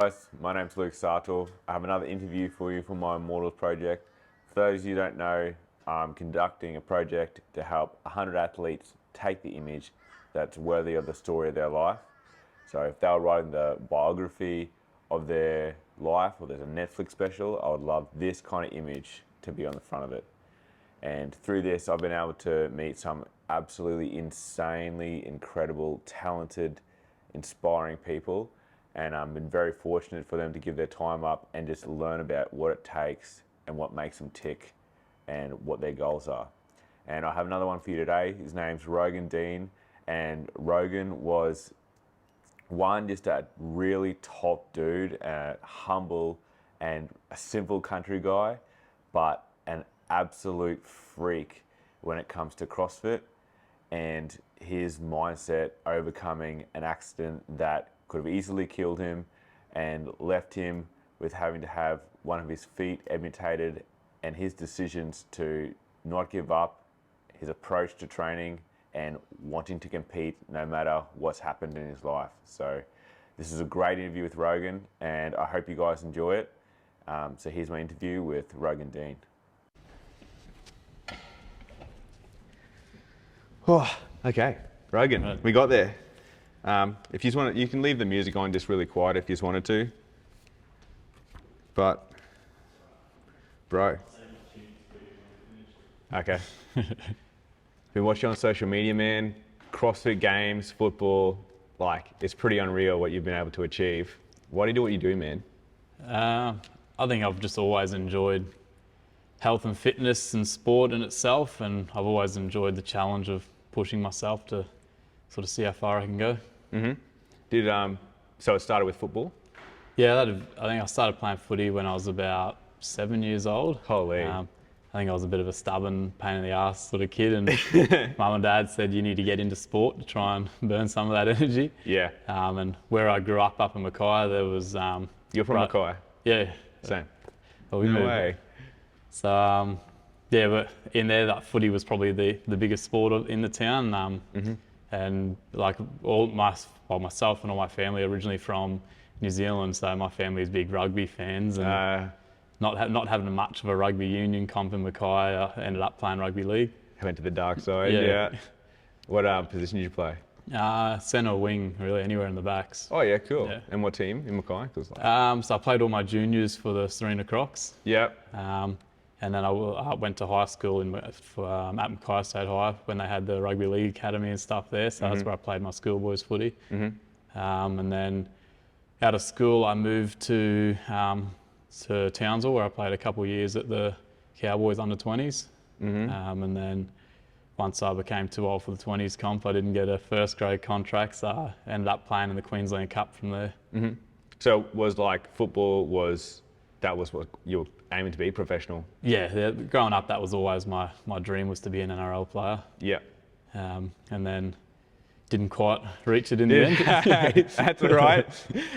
Guys, my name's Luke Sartor. I have another interview for you for my Immortals project. For those of you who don't know, I'm conducting a project to help 100 athletes take the image that's worthy of the story of their life. So if they were writing the biography of their life, or there's a Netflix special, I would love this kind of image to be on the front of it. And through this, I've been able to meet some absolutely insanely incredible, talented, inspiring people. And I've been very fortunate for them to give their time up and just learn about what it takes and what makes them tick and what their goals are. And I have another one for you today. His name's Rogan Dean. And Rogan was just a really top dude, humble and a simple country guy, but an absolute freak when it comes to CrossFit, and his mindset overcoming an accident that could have easily killed him and left him with having to have one of his feet amputated, and his decisions to not give up, his approach to training and wanting to compete no matter what's happened in his life. So this is a great interview with Rogan, and I hope you guys enjoy it. So here's my interview with Rogan Dean. Oh, okay, Rogan, we got there. If you want, you can leave the music on just really quiet if you just wanted to. But, bro. Okay. Been watching on social media, man. CrossFit Games, football, like it's pretty unreal what you've been able to achieve. Why do you do what you do, man? I think I've just always enjoyed health and fitness and sport in itself, and I've always enjoyed the challenge of pushing myself to sort of see how far I can go. Mm-hmm. So it started with football? Yeah, I think I started playing footy when I was about 7 years old. Holy. I think I was a bit of a stubborn, pain in the ass sort of kid, and mum and dad said you need to get into sport to try and burn some of that energy. Yeah. And where I grew up in Mackay, there was... You're from Mackay? Yeah. Same. Well, we no moved. way. So, yeah, but in there, that footy was probably the biggest sport in the town. And like myself and all my family are originally from New Zealand, so my family is big rugby fans. And not having much of a rugby union comp in Mackay, I ended up playing rugby league. Went to the dark side, yeah. What position did you play? Centre wing, really, anywhere in the backs. Oh yeah, cool. Yeah. And what team in Mackay? So I played all my juniors for the Serena Crocs. Yep. And then I went to high school at Mackay State High when they had the rugby league academy and stuff there. So that's where I played my schoolboys footy. And then out of school, I moved to Townsville, where I played a couple of years at the Cowboys under-20s. And then once I became too old for the 20s comp, I didn't get a first grade contract, so I ended up playing in the Queensland Cup from there. So was like football that was what you were aiming to be, professional? Yeah, growing up, that was always my dream, was to be an NRL player. Yeah. And then didn't quite reach it in the end. That's all right.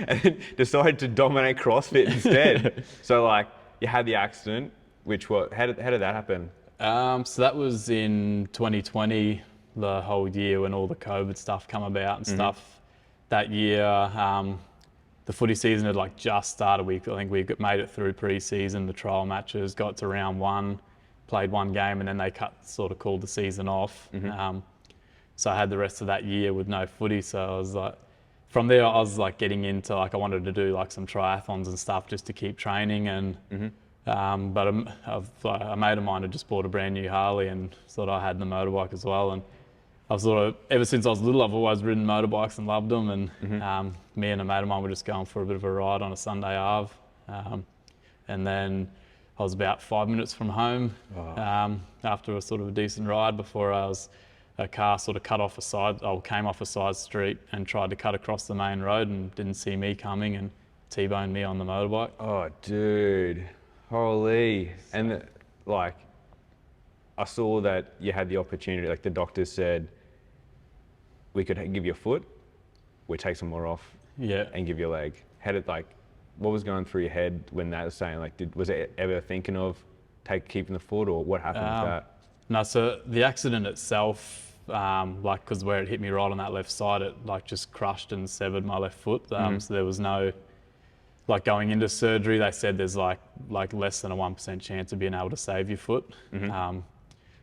And then decided to dominate CrossFit instead. So like you had the accident, how did that happen? So that was in 2020, the whole year when all the COVID stuff come about and stuff. That year, the footy season had like just started. I think we made it through pre-season, the trial matches, got to round one, played one game, and then they called the season off. So I had the rest of that year with no footy. So I was like, from there I was like getting into I wanted to do like some triathlons and stuff just to keep training. And but a mate of mine had just bought a brand new Harley and thought I had the motorbike as well. And I've ever since I was little, I've always ridden motorbikes and loved them. And me and a mate of mine were just going for a bit of a ride on a Sunday Ave. And then I was about 5 minutes from home after a sort of a decent ride before a car sort of came off a side street and tried to cut across the main road and didn't see me coming and T-boned me on the motorbike. Oh, dude. Holy. And I saw that you had the opportunity, like the doctors said, we could give you a foot, we take some more off, and give you a leg. What was going through your head when that was saying, was it ever thinking of keeping the foot, or what happened with that? No, so the accident itself, because where it hit me right on that left side, it just crushed and severed my left foot. So there was no like going into surgery, they said there's like less than a 1% chance of being able to save your foot.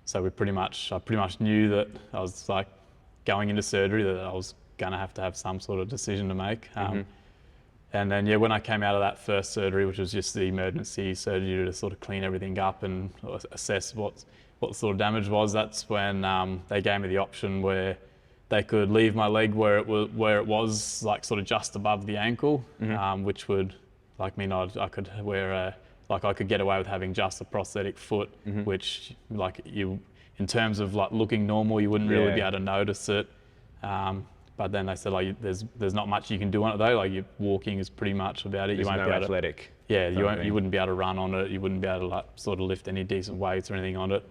So I pretty much knew that I was like going into surgery that I was going to have some sort of decision to make. And then, yeah, when I came out of that first surgery, which was just the emergency surgery to sort of clean everything up and assess what sort of damage was, that's when they gave me the option where they could leave my leg where it was like sort of just above the ankle, which would like mean I could wear I could get away with having just a prosthetic foot, which like in terms of like looking normal, you wouldn't really be able to notice it. But then they said like there's not much you can do on it though. Like your walking is pretty much about it. There's you won't no be able athletic. you wouldn't be able to run on it. You wouldn't be able to like sort of lift any decent weights or anything on it.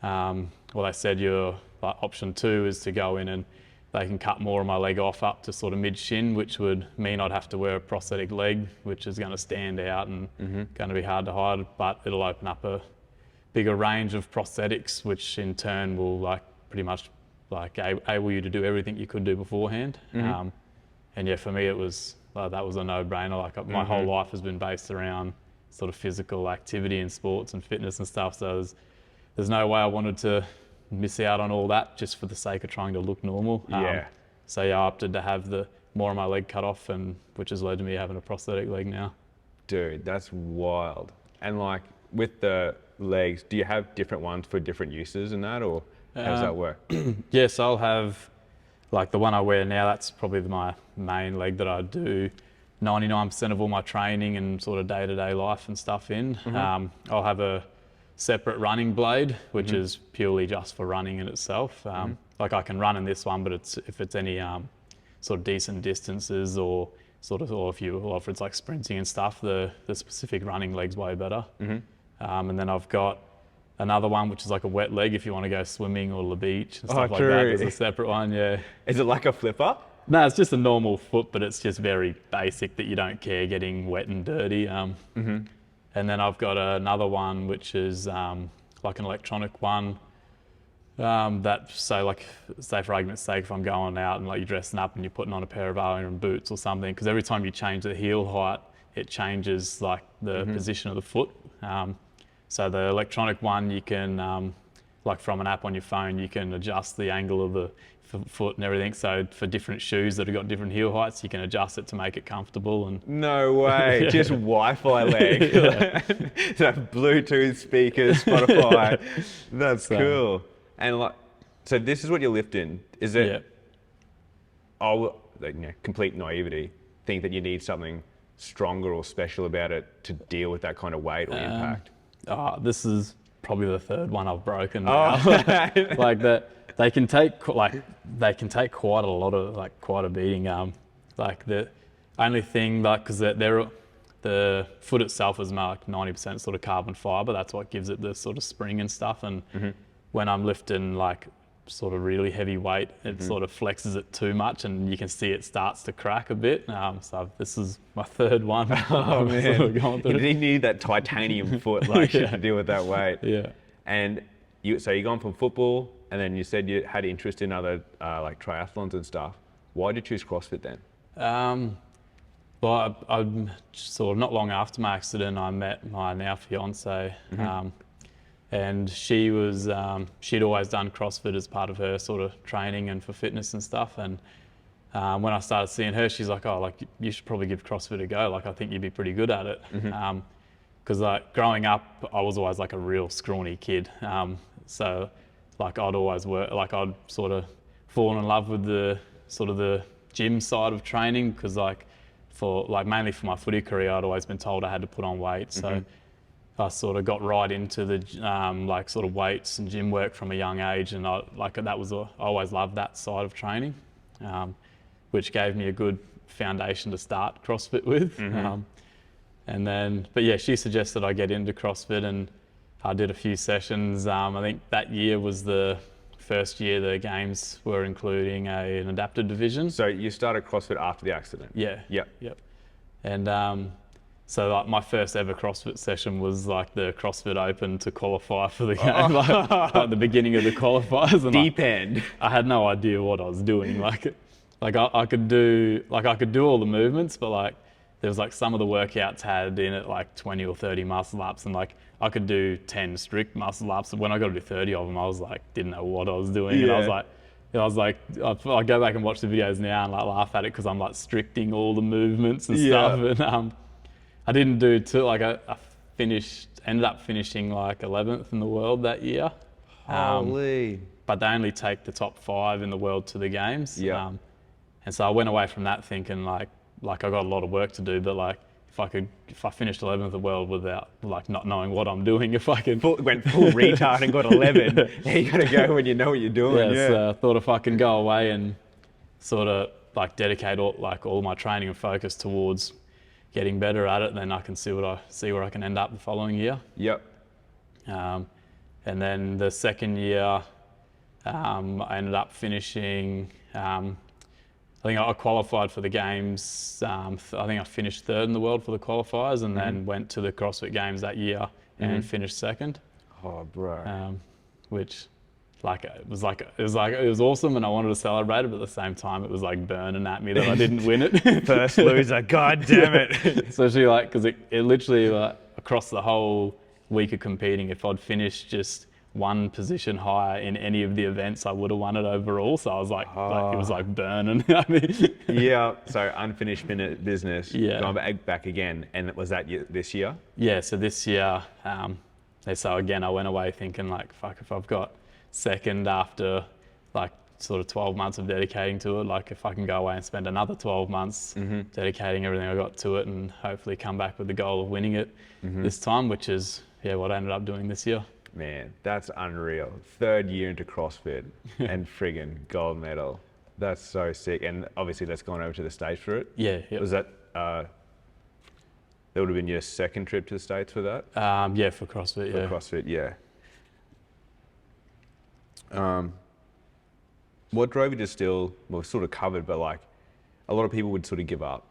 Well, they said your like option 2 is to go in and they can cut more of my leg off up to sort of mid shin, which would mean I'd have to wear a prosthetic leg, which is going to stand out and going to be hard to hide. But it'll open up a bigger range of prosthetics, which in turn will like pretty much like able you to do everything you could do beforehand. And yeah, for me it was that was a no-brainer. Like my whole life has been based around sort of physical activity and sports and fitness and stuff. So there's no way I wanted to miss out on all that just for the sake of trying to look normal. So yeah, I opted to have more of my leg cut off, and which has led to me having a prosthetic leg now. Dude, that's wild. And like with the legs, do you have different ones for different uses and that, or how does that work? Yes, I'll have like the one I wear now. That's probably my main leg that I do 99% of all my training and sort of day-to-day life and stuff in. I'll have a separate running blade, which is purely just for running in itself. Like I can run in this one, but if it's any sort of decent distances or if it's like sprinting and stuff, the specific running leg's way better. And then I've got another one which is like a wet leg if you want to go swimming or the beach and stuff like that. There's a separate one, yeah. Is it like a flipper? No, it's just a normal foot, but it's just very basic that you don't care getting wet and dirty. And then I've got another one which is like an electronic one say for argument's sake, if I'm going out and like you're dressing up and you're putting on a pair of iron boots or something, because every time you change the heel height, it changes like the position of the foot. So the electronic one, you can, like from an app on your phone, you can adjust the angle of the foot and everything. So for different shoes that have got different heel heights, you can adjust it to make it comfortable. And no way, just Wi-Fi leg. So Bluetooth speakers, Spotify. That's cool. And like, so this is what you're lifting. Is it? Complete naivety. Think that you need something stronger or special about it to deal with that kind of weight or impact. This is probably the third one I've broken now. Like that, they can take quite a beating. Like the only thing, like, because the foot itself is marked 90% sort of carbon fiber. That's what gives it the sort of spring and stuff. And when I'm lifting like sort of really heavy weight, it sort of flexes it too much, and you can see it starts to crack a bit. So this is my third one. Oh man, you need that titanium foot to deal with that weight. Yeah. And you're going from football, and then you said you had interest in other like triathlons and stuff. Why did you choose CrossFit then? Well, I sort of not long after my accident, I met my now fiance. And she was, she'd always done CrossFit as part of her sort of training and for fitness and stuff. And when I started seeing her, she's like, oh, like you should probably give CrossFit a go. Like I think you'd be pretty good at it. Because like growing up, I was always like a real scrawny kid. So like I'd always I'd sort of fallen in love with the sort of the gym side of training, because mainly for my footy career, I'd always been told I had to put on weight. So I sort of got right into the like sort of weights and gym work from a young age, and I always loved that side of training, which gave me a good foundation to start CrossFit with. And then, but yeah, she suggested I get into CrossFit, and I did a few sessions. I think that year was the first year the games were including an adapted division. So you started CrossFit after the accident? Yeah. Yep. And so like my first ever CrossFit session was like the CrossFit Open to qualify for the game, like the beginning of the qualifiers. And deep end. I had no idea what I was doing. I could do all the movements, but like there was like some of the workouts had in it like 20 or 30 muscle ups, and like I could do 10 strict muscle ups. When I got to do 30 of them, I was like, didn't know what I was doing. And I was like, I go back and watch the videos now and like laugh at it because I'm like stricting all the movements and stuff. And I didn't do too, like I ended up finishing like 11th in the world that year. Holy. But they only take the top 5 in the world to the games. Yeah. And so I went away from that thinking like I got a lot of work to do, but like if I finished 11th in the world without like not knowing what I'm doing, if I can Went full retard and got 11. Yeah, you gotta go when you know what you're doing. So I thought if I can go away and sort of like dedicate all my training and focus towards getting better at it, then I can see where I can end up the following year. Yep. And then the second year, I ended up finishing, I think I qualified for the games. I think I finished 3rd in the world for the qualifiers, and then went to the CrossFit Games that year and finished 2nd. Oh, bro. Which it was awesome, and I wanted to celebrate it, but at the same time it was like burning at me that I didn't win it. First loser, god damn it. Especially like, because it literally across the whole week of competing, if I'd finished just one position higher in any of the events, I would have won it overall. So I was like it was like burning. I mean, yeah. So unfinished business. Yeah. Going back again, and was that this year? Yeah. So this year, so again, I went away thinking like, fuck, if I've got 2nd after like sort of 12 months of dedicating to it, like if I can go away and spend another 12 months dedicating everything I got to it, and hopefully come back with the goal of winning it this time, which is what I ended up doing this year. Man, that's unreal. 3rd year into CrossFit and friggin' gold medal. That's so sick. And obviously that's gone over to the States for it. Yeah. Yep. Was that, that would have been your 2nd trip to the States for that? Yeah, for CrossFit, For CrossFit, yeah. What drove you to still, well, sort of covered, but like a lot of people would sort of give up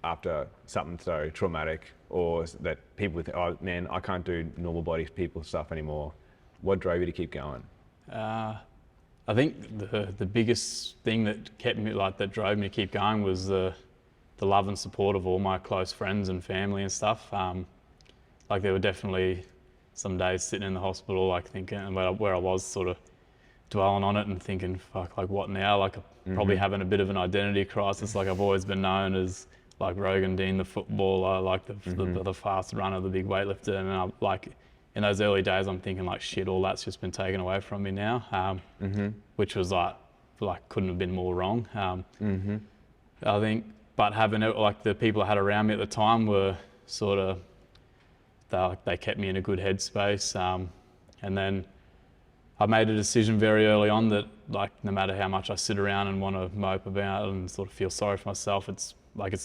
after something so traumatic, or that people would, oh man, I can't do normal body people stuff anymore. What drove you to keep going? I think the biggest thing that kept me, like that drove me to keep going, was the love and support of all my close friends and family and stuff. Like there were definitely some days sitting in the hospital, like thinking where I was sort of dwelling on it and thinking, fuck, like what now? Like probably having a bit of an identity crisis. Like I've always been known as like Rogan Dean, the footballer, like the fast runner, the big weightlifter. And I, like in those early days, I'm thinking like, shit, all that's just been taken away from me now, which was like couldn't have been more wrong. I think, but having it, like the people I had around me at the time were sort of, they kept me in a good headspace. And then I made a decision very early on that like no matter how much I sit around and want to mope about and sort of feel sorry for myself, it's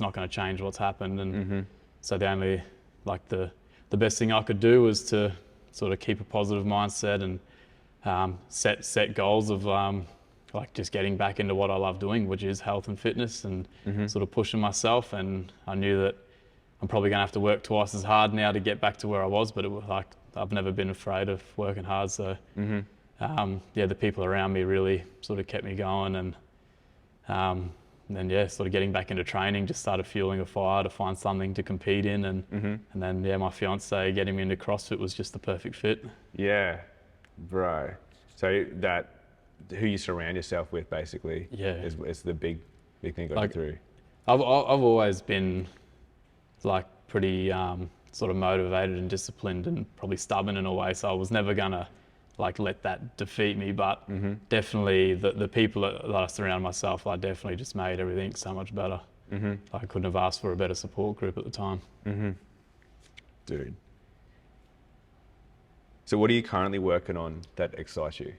not going to change what's happened. And so the only, like the best thing I could do was to sort of keep a positive mindset and set goals of like just getting back into what I love doing, which is health and fitness, and sort of pushing myself. And I knew that I'm probably going to have to work twice as hard now to get back to where I was, but it was like, I've never been afraid of working hard. So the people around me really sort of kept me going. And then sort of getting back into training, just started fueling a fire to find something to compete in. And then my fiance getting me into CrossFit was just the perfect fit. Yeah, bro. So that, who you surround yourself with basically is the big thing got you through. I've always been like pretty sort of motivated and disciplined and probably stubborn in a way, so I was never gonna like let that defeat me, but definitely the people that I surround myself, I definitely just made everything so much better. I couldn't have asked for a better support group at the time. Dude. So what are you currently working on that excites you?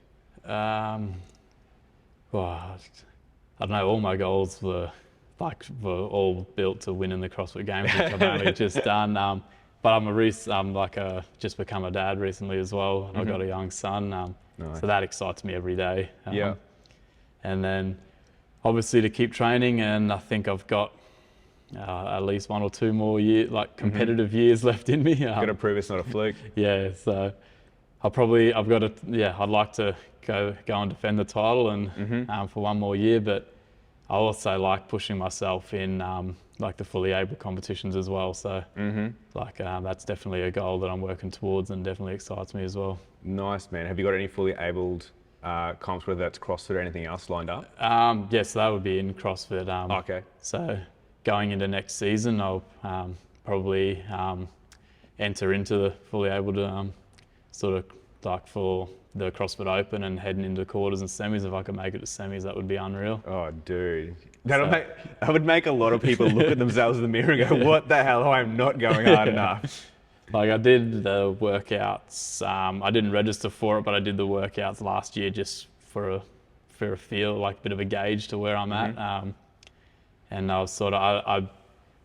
Well, I don't know, all my goals were all built to win in the CrossFit Games, which I've only just done. But I'm just become a dad recently as well, and I've got a young son. Nice. So that excites me every day. And then obviously to keep training, and I think I've got at least 1 or 2 more competitive years left in me. Got to prove it's not a fluke. So I'd like to go and defend the title and for 1 more year, but also like pushing myself in like the fully able competitions as well. So like that's definitely a goal that I'm working towards and definitely excites me as well. Nice, man. Have you got any fully abled comps, whether that's CrossFit or anything else lined up? Yes, that would be in CrossFit. Okay. So going into next season, I'll probably enter into the fully able sort of like for the CrossFit Open and heading into quarters and semis. If I could make it to semis, that would be unreal. Oh, dude. That would make a lot of people look at themselves in the mirror and go, what the hell? I'm not going hard enough. Like I did the workouts. I didn't register for it, but I did the workouts last year just for a feel, like a bit of a gauge to where I'm at. And I was sort of,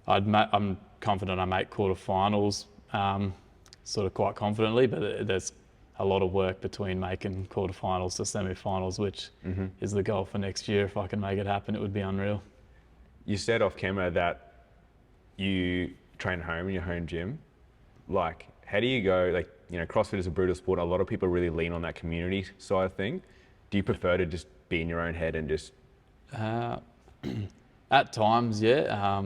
I'm confident I make quarterfinals, sort of quite confidently, but there's a lot of work between making quarterfinals to semi-finals, which is the goal for next year. If I can make it happen, it would be unreal. You said off camera that you train home in your home gym. Like, how do you go, like, you know, CrossFit is a brutal sport. A lot of people really lean on that community side of thing. Do you prefer to just be in your own head and just... At times, yeah.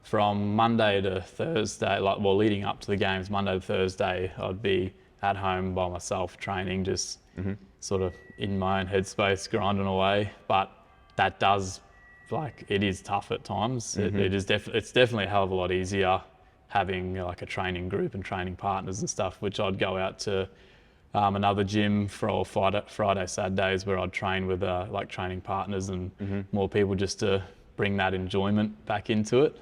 From Monday to Thursday, leading up to the games, Monday to Thursday, I'd be at home by myself training, just sort of in my own headspace, grinding away. But that does, it is tough at times. It's definitely a hell of a lot easier having like a training group and training partners and stuff, which I'd go out to another gym for Friday, Saturdays where I'd train with training partners and more people just to bring that enjoyment back into it.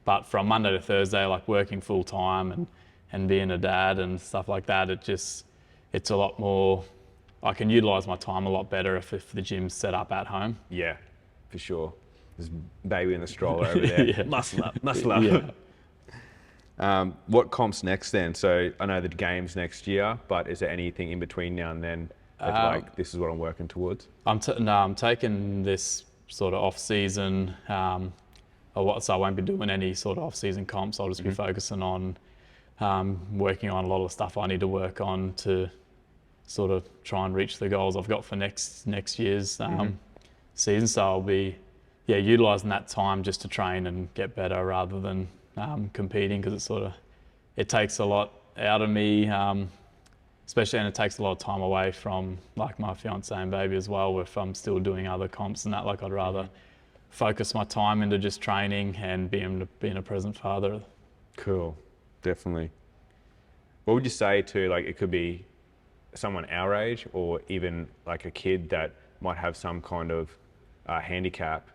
But from Monday to Thursday, like working full time and being a dad and stuff like that, it's a lot more, I can utilise my time a lot better if the gym's set up at home. Yeah, for sure. There's baby in the stroller over there. Yeah. Muscle up. Yeah. What comps next then? So I know the games next year, but is there anything in between now and then that this is what I'm working towards? I'm taking this sort of off season, so I won't be doing any sort of off season comps. I'll just be focusing on working on a lot of the stuff I need to work on to sort of try and reach the goals I've got for next year's season. So I'll be utilising that time just to train and get better rather than competing, because it takes a lot out of me, especially, and it takes a lot of time away from like my fiance and baby as well. If I'm still doing other comps and that, like I'd rather focus my time into just training and being a present father. Cool, definitely. What would you say to, like, it could be someone our age or even like a kid that might have some kind of handicap,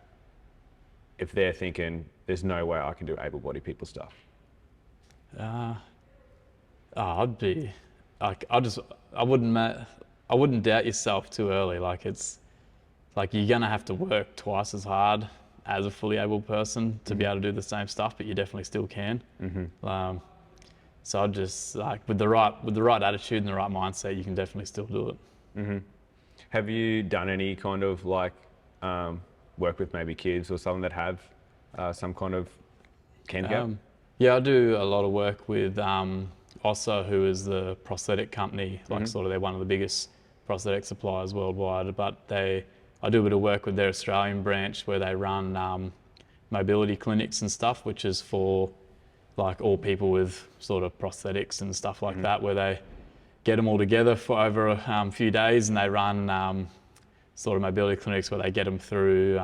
if they're thinking there's no way I can do able-bodied people stuff? I'd be like, I wouldn't doubt yourself too early. Like, it's like you're gonna have to work twice as hard as a fully able person to be able to do the same stuff, but you definitely still can. So I'd just, like, with the right attitude and the right mindset, you can definitely still do it. Have you done any kind of like work with maybe kids or something that have some kind of handicap? Yeah, I do a lot of work with Ossa, who is the prosthetic company, like sort of they're one of the biggest prosthetic suppliers worldwide, but I do a bit of work with their Australian branch where they run mobility clinics and stuff, which is for like all people with sort of prosthetics and stuff like that, where they get them all together for over a few days, and they run sort of mobility clinics where they get them through,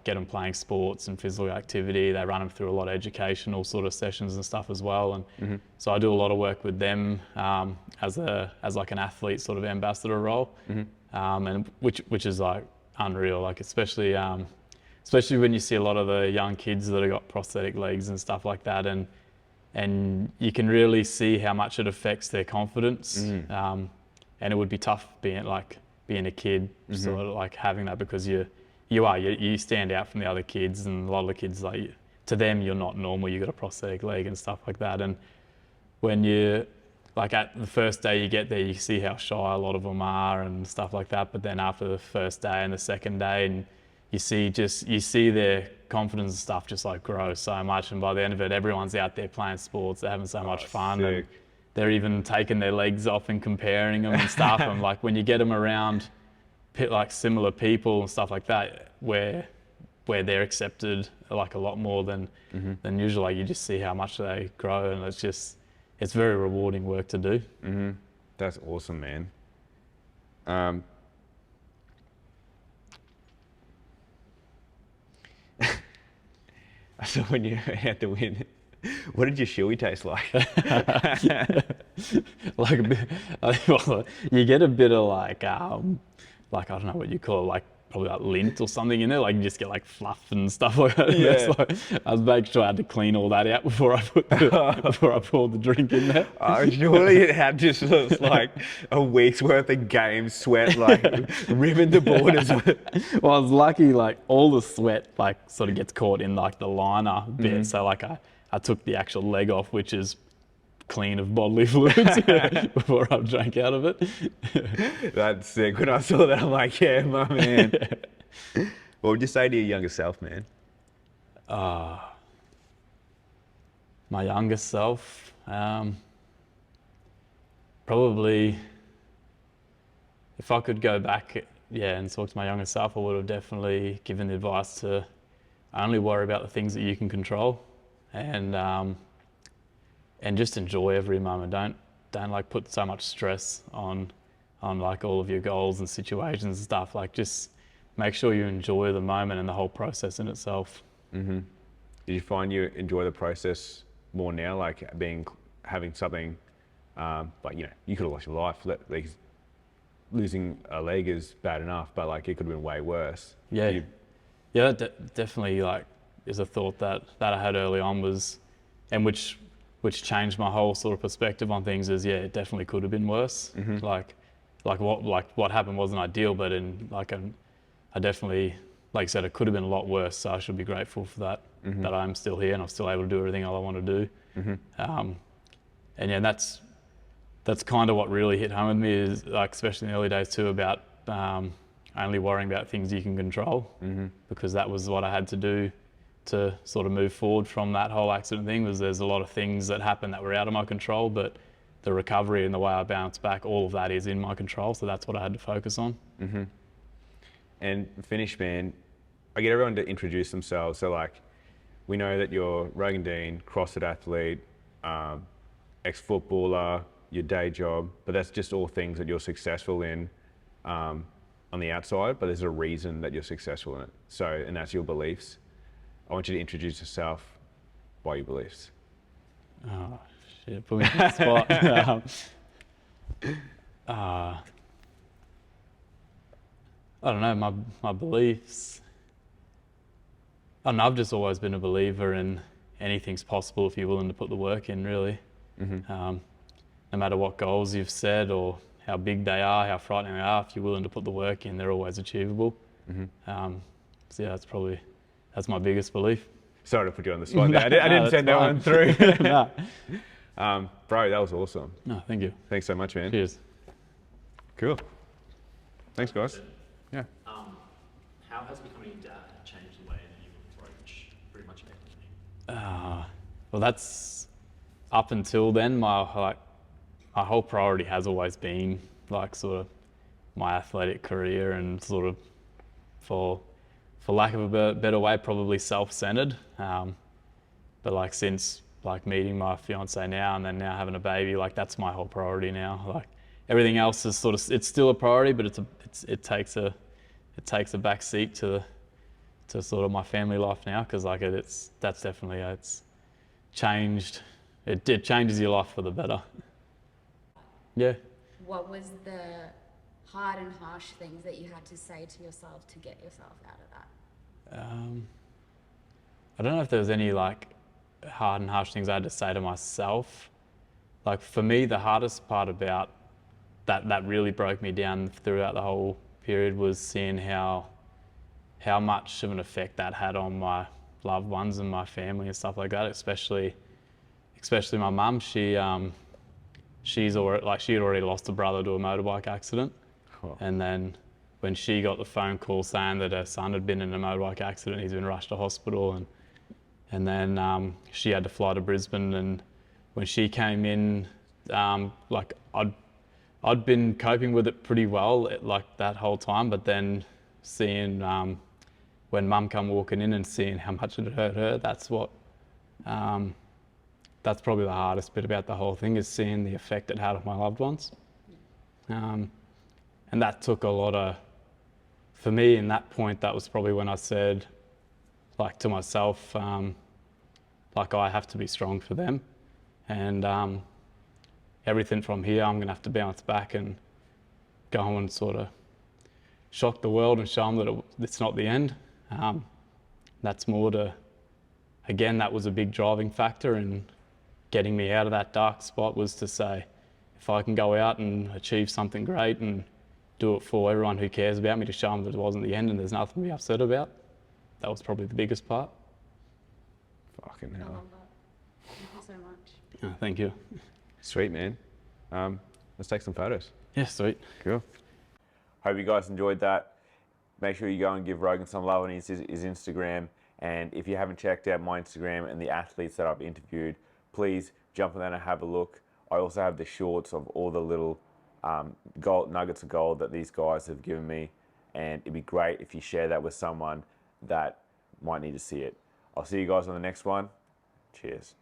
get them playing sports and physical activity. They run them through a lot of educational sort of sessions and stuff as well. And so I do a lot of work with them as like an athlete sort of ambassador role, and which is like unreal. Like especially when you see a lot of the young kids that have got prosthetic legs and stuff like that, and you can really see how much it affects their confidence. And it would be tough being a kid, sort of like having that, because you stand out from the other kids, and a lot of the kids, like, to them you're not normal, you got a prosthetic leg and stuff like that. And when you, like, at the first day you get there, you see how shy a lot of them are and stuff like that, but then after the first day and the second day, and you see their confidence and stuff just like grow so much, and by the end of it everyone's out there playing sports, they're having so much fun. Sick. And they're even taking their legs off and comparing them and stuff. And like when you get them around like similar people and stuff like that, where they're accepted like a lot more than usual. Like you just see how much they grow, and it's very rewarding work to do. That's awesome, man. So when you had to win, what did your shoey taste like? Like a bit, well, you get a bit of like I don't know what you call it, like probably like lint or something in there. Like you just get like fluff and stuff like that. Yeah. So I was making sure I had to clean all that out before I poured the drink in there. Surely it had just like a week's worth of game sweat, like ribbing the borders. Well, I was lucky, like all the sweat like sort of gets caught in like the liner bit. So like I took the actual leg off, which is clean of bodily fluids before I drank out of it. That's sick. When I saw that, I'm like, yeah, my man. What would you say to your younger self, man? My younger self, probably if I could go back, and talk to my younger self, I would have definitely given the advice to only worry about the things that you can control, and just enjoy every moment. Don't like put so much stress on like all of your goals and situations and stuff. Like just make sure you enjoy the moment and the whole process in itself. Did you find you enjoy the process more now, like having something, like, you know, you could have lost your life. Like, losing a leg is bad enough, but like it could have been way worse. Yeah, that definitely like is a thought that I had early on and which changed my whole sort of perspective on things. Is it definitely could have been worse. Like what happened wasn't ideal, but I definitely, like I said, it could have been a lot worse. So I should be grateful for that. That I'm still here and I'm still able to do everything I want to do. And yeah, that's kind of what really hit home with me, is like, especially in the early days too, about only worrying about things you can control, because that was what I had to do to sort of move forward from that whole accident thing. Was there's a lot of things that happened that were out of my control, but the recovery and the way I bounced back, all of that is in my control. So that's what I had to focus on. And finish, man, I get everyone to introduce themselves. So like, we know that you're Rogan Dean, CrossFit athlete, ex-footballer, your day job, but that's just all things that you're successful in on the outside, but there's a reason that you're successful in it. So, and that's your beliefs. I want you to introduce yourself by your beliefs. Oh, shit, put me in the spot. I don't know, my beliefs. I don't know, I've just always been a believer in anything's possible if you're willing to put the work in, really. No matter what goals you've set or how big they are, how frightening they are, if you're willing to put the work in, they're always achievable. So yeah, that's my biggest belief. Sorry to put you on the spot there. I didn't send that one through. No. Bro, that was awesome. No, thank you. Thanks so much, man. Cheers. Cool. Thanks, guys. Yeah. How has becoming a dad changed the way that you approach pretty much everything? Well, that's up until then, my whole priority has always been like sort of my athletic career, and sort of for lack of a better way, probably self-centered. But like since like meeting my fiance now and then now having a baby, like that's my whole priority now. Like everything else is sort of, it's still a priority, but it takes a back seat to sort of my family life now, because like it's definitely it's changed. It changes your life for the better. Yeah. What was the hard and harsh things that you had to say to yourself to get yourself out of that? I don't know if there was any like hard and harsh things I had to say to myself. Like for me, the hardest part about that really broke me down throughout the whole period was seeing how much of an effect that had on my loved ones and my family and stuff like that. Especially my mum. She had already lost a brother to a motorbike accident, and then when she got the phone call saying that her son had been in a motorbike accident, he's been rushed to hospital, and then she had to fly to Brisbane. And when she came in, like I'd been coping with it pretty well like that whole time, but then seeing when mum come walking in and seeing how much it hurt her, that's what, that's probably the hardest bit about the whole thing, is seeing the effect it had on my loved ones. And that took a lot of, for me in that point, that was probably when I said, like, to myself, like, I have to be strong for them. And everything from here, I'm gonna have to bounce back and go and sort of shock the world and show them that it's not the end. That's more to, again, that was a big driving factor in getting me out of that dark spot, was to say, if I can go out and achieve something great and do it for everyone who cares about me, to show them that it wasn't the end and there's nothing to be upset about, that was probably the biggest part. Fucking I hell. love that. Thank you so much. Oh, thank you. Sweet, man. Let's take some photos. Yeah, sweet. Cool. Hope you guys enjoyed that. Make sure you go and give Rogan some love on his Instagram. And if you haven't checked out my Instagram and the athletes that I've interviewed, please jump on there and have a look. I also have the shorts of all the little gold nuggets of gold that these guys have given me. And it'd be great if you share that with someone that might need to see it. I'll see you guys on the next one. Cheers.